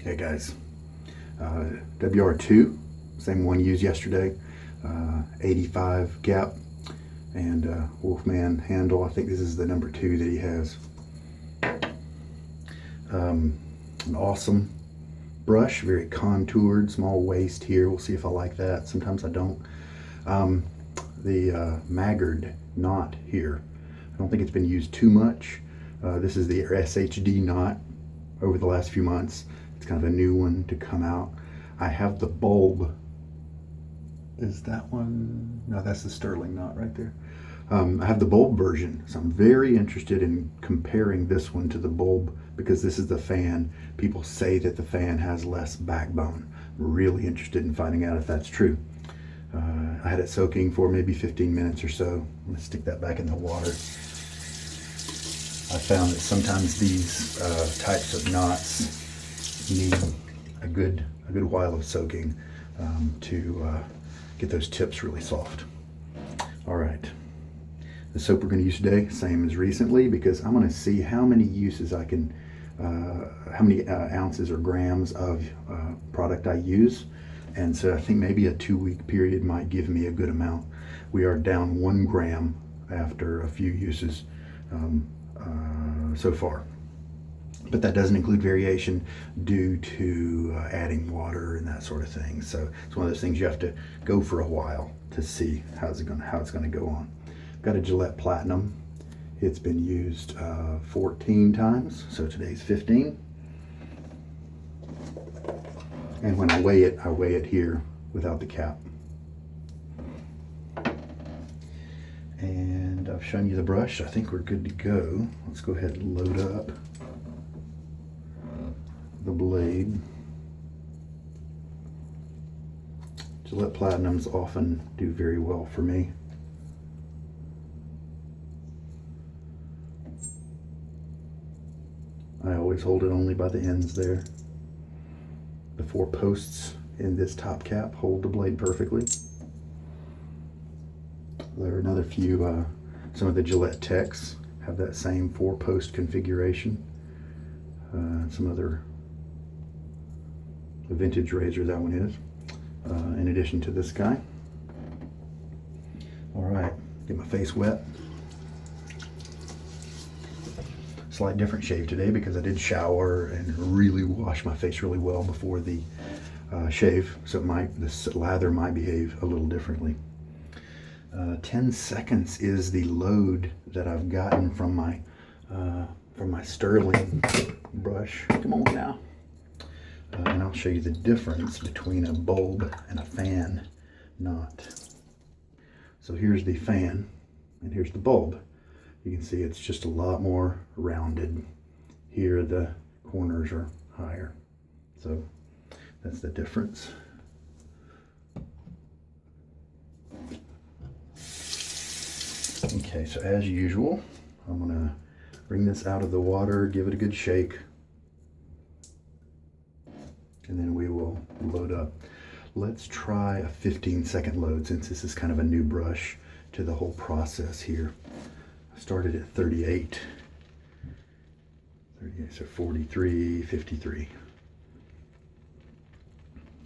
Hey guys, WR2, same one used yesterday, 85 gap and Wolfman handle. I think this is the number 2 that he has. An awesome brush, very contoured, small waist here. We'll see if I like that. Sometimes I don't. The Maggard knot here, I don't think it's been used too much. This is the SHD knot over the last few months. It's kind of a new one to come out. I have the bulb. Is that one? No, that's the Stirling knot right there. I have the bulb version, so I'm very interested in comparing this one to the bulb because this is the fan. People say that the fan has less backbone. I'm really interested in finding out if that's true. I had it soaking for maybe 15 minutes or so. I'm going to stick that back in the water. I found that sometimes these types of knots need a good while of soaking to get those tips really soft. All right, the soap we're going to use today, same as recently, because I'm going to see how many uses I can, how many ounces or grams of product I use. And so I think maybe a 2-week period might give me a good amount. We are down 1 gram after a few uses so far. But that doesn't include variation due to adding water and that sort of thing. So it's one of those things you have to go for a while to see how it's going to go on. I've got a Gillette Platinum. It's been used 14 times, so today's 15. And when I weigh it here without the cap. And I've shown you the brush. I think we're good to go. Let's go ahead and load up the blade. Gillette Platinums often do very well for me. I always hold it only by the ends there. The 4 posts in this top cap hold the blade perfectly. There are another few, some of the Gillette Techs have that same 4-post configuration. Some other vintage razor, that one is, in addition to this guy. All right, get my face wet. Slight different shave today because I did shower and really wash my face really well before the shave, so this lather might behave a little differently. 10 seconds is the load that I've gotten from my Stirling brush. Come on now. And I'll show you the difference between a bulb and a fan knot. So here's the fan and here's the bulb. You can see it's just a lot more rounded. Here the corners are higher. So that's the difference. Okay, so as usual, I'm gonna bring this out of the water, give it a good shake, and then we will load up. Let's try a 15-second load since this is kind of a new brush to the whole process here. I started at 38, so 43, 53.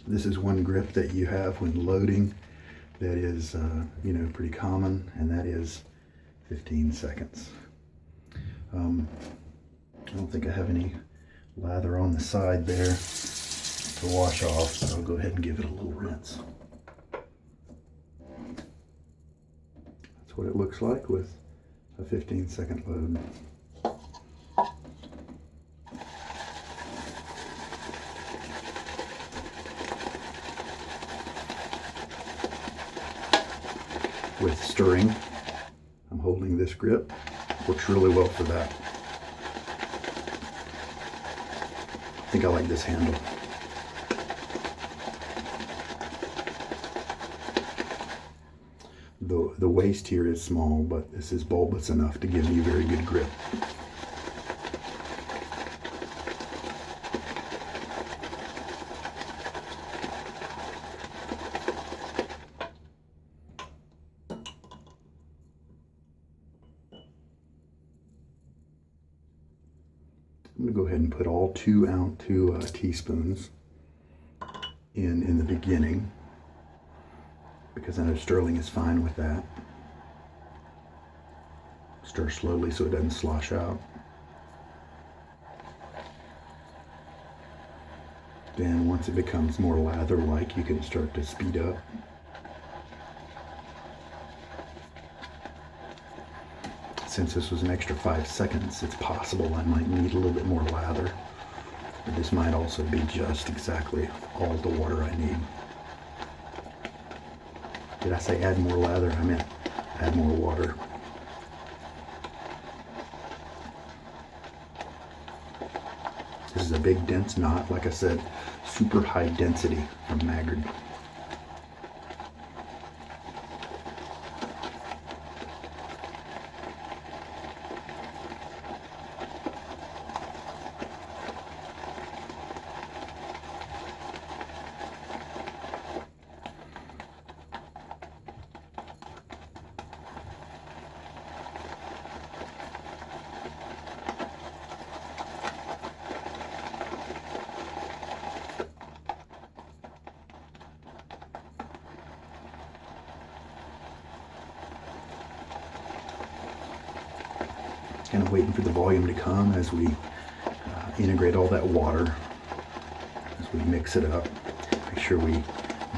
This is one grip that you have when loading that is, pretty common, and that is 15 seconds. I don't think I have any lather on the side there to wash off, so I'll go ahead and give it a little rinse. That's what it looks like with a 15-second load. With stirring, I'm holding this grip. Works really well for that. I think I like this handle. The waist here is small, but this is bulbous enough to give me a very good grip. I'm going to go ahead and put all two teaspoons in the beginning, because I know Stirling is fine with that. Stir slowly so it doesn't slosh out. Then once it becomes more lather-like, you can start to speed up. Since this was an extra 5 seconds, it's possible I might need a little bit more lather. But this might also be just exactly all the water I need. Did I say add more lather? I meant add more water. This is a big dense knot, like I said, super high density from Maggard. Kind of waiting for the volume to come as we integrate all that water, as we mix it up. Make sure we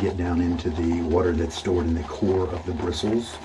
get down into the water that's stored in the core of the bristles.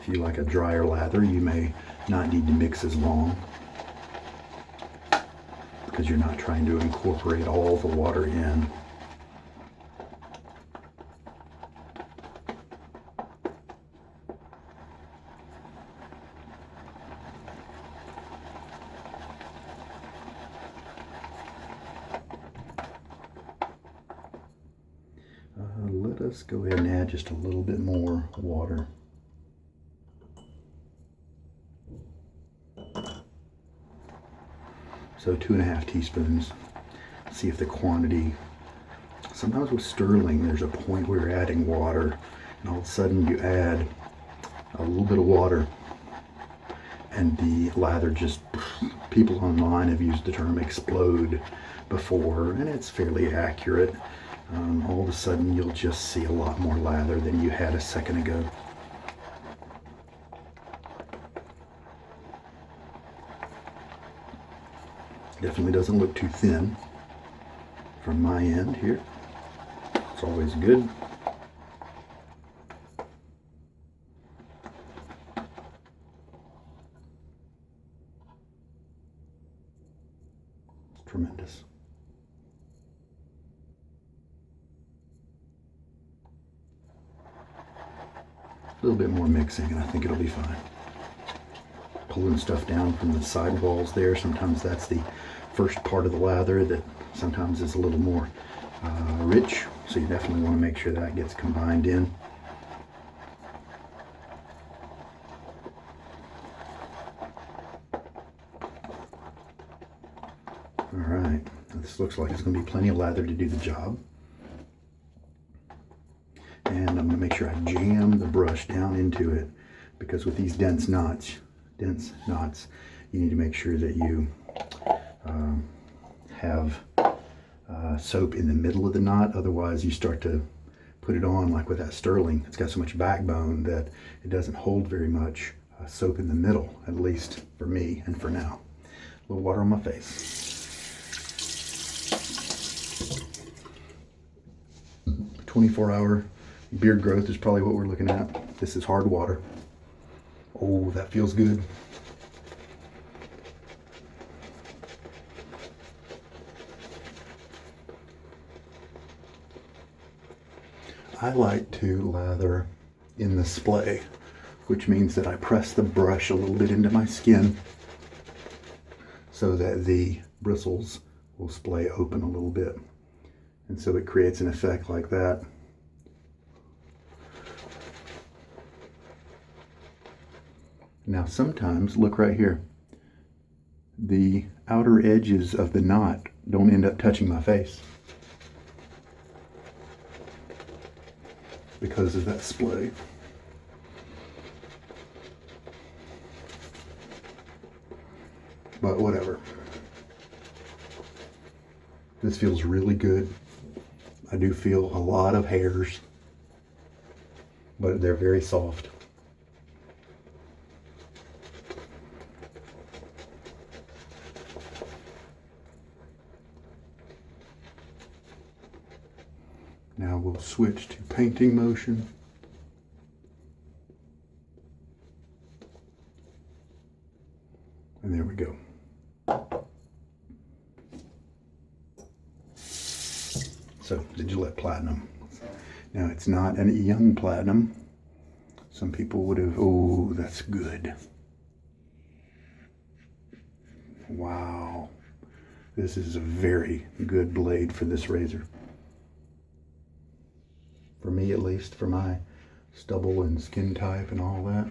If you like a drier lather, you may not need to mix as long, because you're not trying to incorporate all the water in. Let us go ahead and add just a little bit more water. So 2.5 teaspoons. See if the quantity, sometimes with Stirling there's a point where you're adding water and all of a sudden you add a little bit of water and the lather just, people online have used the term explode before, and it's fairly accurate. All of a sudden you'll just see a lot more lather than you had a second ago. Definitely doesn't look too thin from my end here. It's always good. It's tremendous. A little bit more mixing and I think it'll be fine. Pulling stuff down from the side walls there, sometimes that's the first part of the lather that sometimes is a little more rich, so you definitely want to make sure that gets combined in. Alright, this looks like it's going to be plenty of lather to do the job. And I'm going to make sure I jam the brush down into it, because with these dense knots, you need to make sure that you have soap in the middle of the knot. Otherwise you start to put it on, like with that Stirling, it's got so much backbone that it doesn't hold very much soap in the middle, at least for me and for now. A little water on my face. 24-hour beard growth is probably what we're looking at. This is hard water. Oh, that feels good. I like to lather in the splay, which means that I press the brush a little bit into my skin so that the bristles will splay open a little bit. And so it creates an effect like that Now sometimes, look right here, the outer edges of the knot don't end up touching my face because of that splay. But whatever. This feels really good. I do feel a lot of hairs, but they're very soft. Now we'll switch to painting motion. And there we go. So the Gillette Platinum. Now it's not a young platinum. Some people would have, oh, that's good. Wow. This is a very good blade for this razor. For me at least, for my stubble and skin type and all that.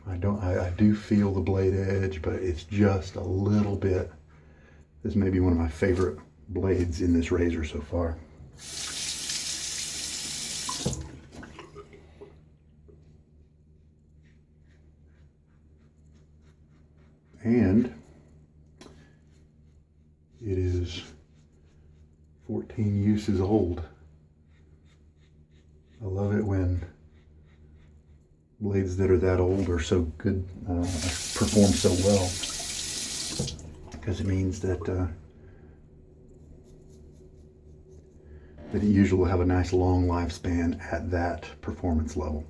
I do feel the blade edge, but it's just a little bit. This may be one of my favorite blades in this razor so far. And it is 14 uses old. I love it when blades that are that old are so good, perform so well, because it means that that it usually will have a nice long lifespan at that performance level.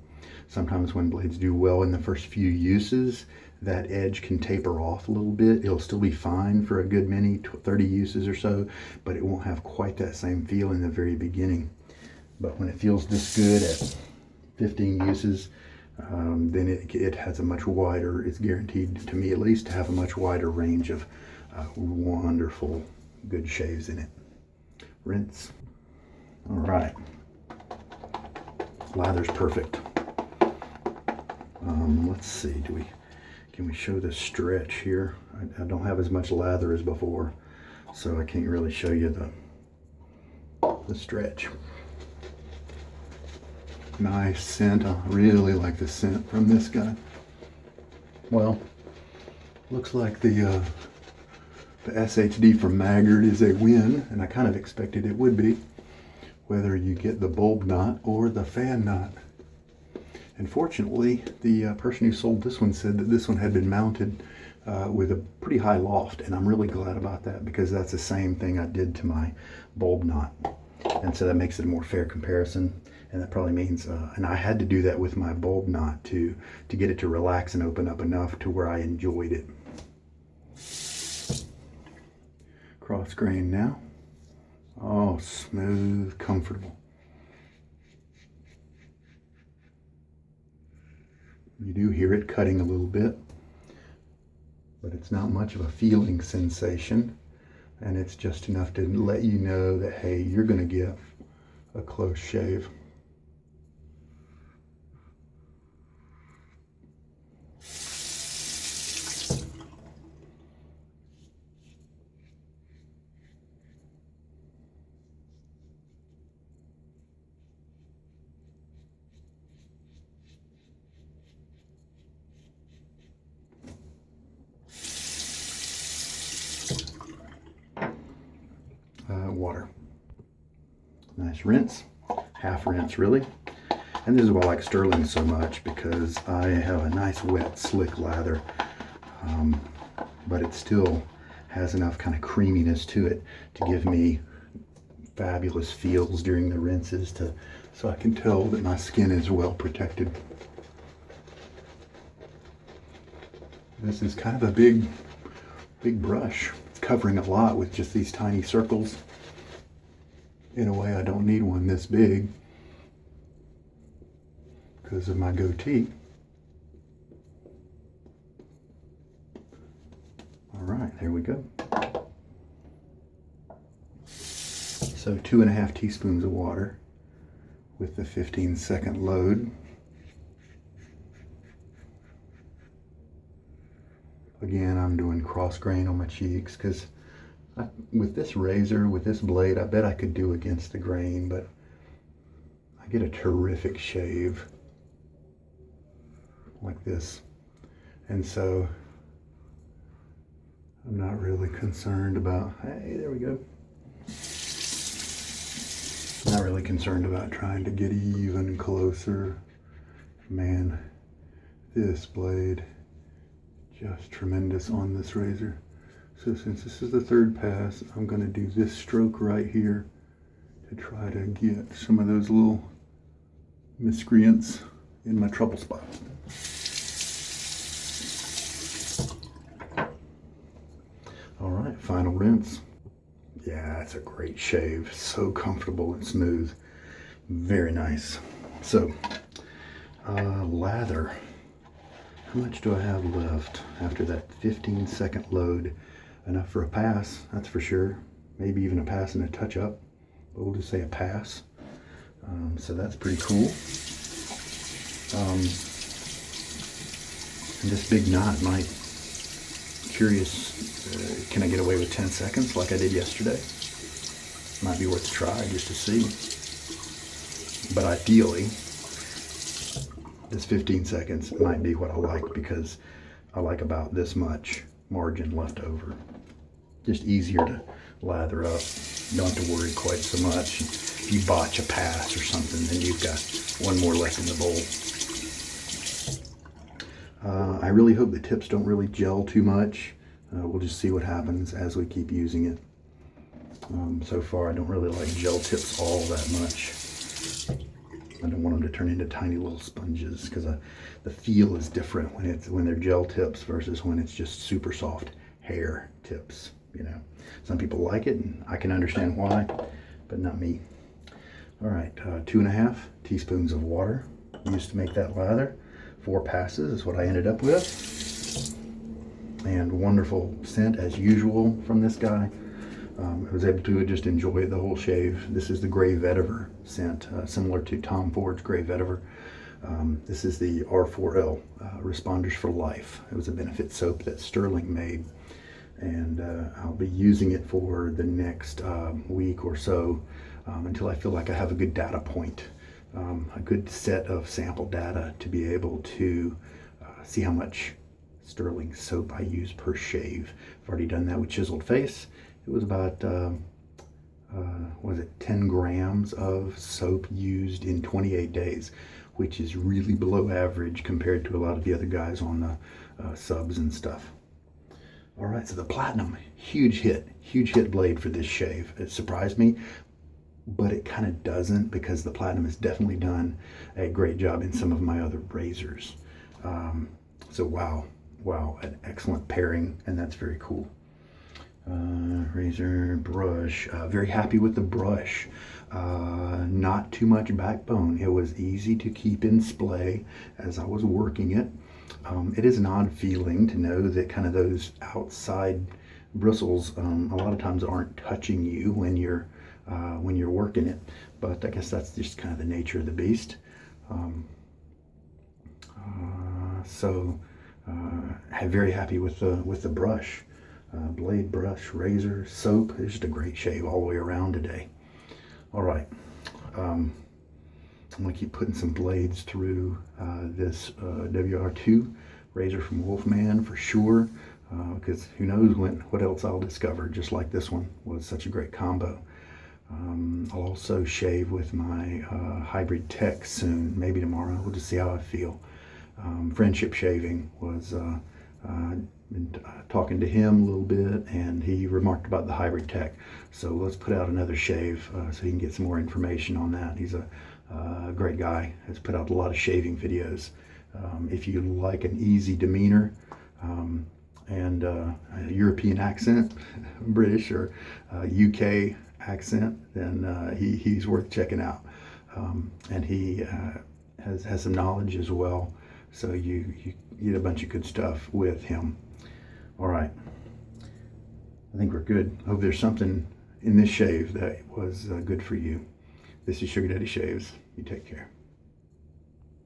Sometimes when blades do well in the first few uses, that edge can taper off a little bit. It'll still be fine for a good many, 30 uses or so, but it won't have quite that same feel in the very beginning. But when it feels this good at 15 uses, then it has a much wider, it's guaranteed to me at least to have a much wider range of wonderful good shaves in it. Rinse. All right. Lather's perfect. Let's see, can we show the stretch here? I don't have as much lather as before, so I can't really show you the stretch. Nice scent. I really like the scent from this guy. Well, looks like the SHD from Maggard is a win, and I kind of expected it would be, whether you get the bulb knot or the fan knot. And fortunately, the person who sold this one said that this one had been mounted with a pretty high loft, and I'm really glad about that because that's the same thing I did to my bulb knot. And so that makes it a more fair comparison. And that probably means, and I had to do that with my bulb knot to get it to relax and open up enough to where I enjoyed it. Cross grain now. Oh, smooth, comfortable. You do hear it cutting a little bit, but it's not much of a feeling sensation. And it's just enough to let you know that, hey, you're going to get a close shave. Water. Nice rinse, half rinse really. And this is why I like Stirling so much, because I have a nice wet slick lather, but it still has enough kind of creaminess to it to give me fabulous feels during the rinses, so I can tell that my skin is well protected. This is kind of a big brush. It's covering a lot with just these tiny circles. In a way, I don't need one this big because of my goatee. All right, there we go. So 2.5 teaspoons of water with the 15-second load. Again, I'm doing cross grain on my cheeks because with this razor, with this blade, I bet I could do against the grain, but I get a terrific shave like this. And so I'm not really concerned about, hey, there we go. Not really concerned about trying to get even closer. Man, this blade, just tremendous on this razor. So since this is the third pass, I'm gonna do this stroke right here to try to get some of those little miscreants in my trouble spot. All right, final rinse. Yeah, it's a great shave. So comfortable and smooth. Very nice. So, lather. How much do I have left after that 15-second load? Enough for a pass, that's for sure. Maybe even a pass and a touch-up. But we'll just say a pass. So that's pretty cool. And this big knot might, curious, can I get away with 10 seconds like I did yesterday? Might be worth a try just to see. But ideally, this 15 seconds might be what I like, because I like about this much margin left over. Just easier to lather up. Don't have to worry quite so much. If you botch a pass or something, then you've got one more left in the bowl. I really hope the tips don't really gel too much. We'll just see what happens as we keep using it. So far, I don't really like gel tips all that much. I don't want them to turn into tiny little sponges, because the feel is different when they're gel tips versus when it's just super soft hair tips. You know, some people like it, and I can understand why, but not me. All right, 2.5 teaspoons of water used to make that lather. 4 passes is what I ended up with, and wonderful scent as usual from this guy. I was able to just enjoy the whole shave. This is the gray vetiver scent, similar to Tom Ford's gray vetiver. This is the R4L, Responders for Life. It was a benefit soap that Stirling made, and I'll be using it for the next week or so until I feel like I have a good data point, a good set of sample data to be able to see how much Stirling soap I use per shave. I've already done that with Chiseled Face. It was about, 10 grams of soap used in 28 days, which is really below average compared to a lot of the other guys on the subs and stuff. All right, so the Platinum, huge hit blade for this shave. It surprised me, but it kind of doesn't, because the Platinum has definitely done a great job in some of my other razors. So wow, an excellent pairing, and that's very cool. Razor, brush, very happy with the brush. Not too much backbone. It was easy to keep in splay as I was working it. It is an odd feeling to know that kind of those outside bristles a lot of times aren't touching you when you're working it, but I guess that's just kind of the nature of the beast. Very happy with the brush. Blade, brush, razor, soap. It's just a great shave all the way around today. All right, I'm gonna keep putting some blades through this WR2 razor from Wolfman for sure, because who knows what else I'll discover, just like this one was such a great combo. I'll also shave with my Hybrid Tech soon, maybe tomorrow. We'll just see how I feel. Friendship Shaving was been talking to him a little bit, and he remarked about the Hybrid Tech. So let's put out another shave so he can get some more information on that. He's a great guy, has put out a lot of shaving videos. If you like an easy demeanor and a European accent, British or UK accent, then he's worth checking out. And he has some knowledge as well. So you get a bunch of good stuff with him. All right, I think we're good. I hope there's something in this shave that was good for you. This is Sugar Daddy Shaves. You take care.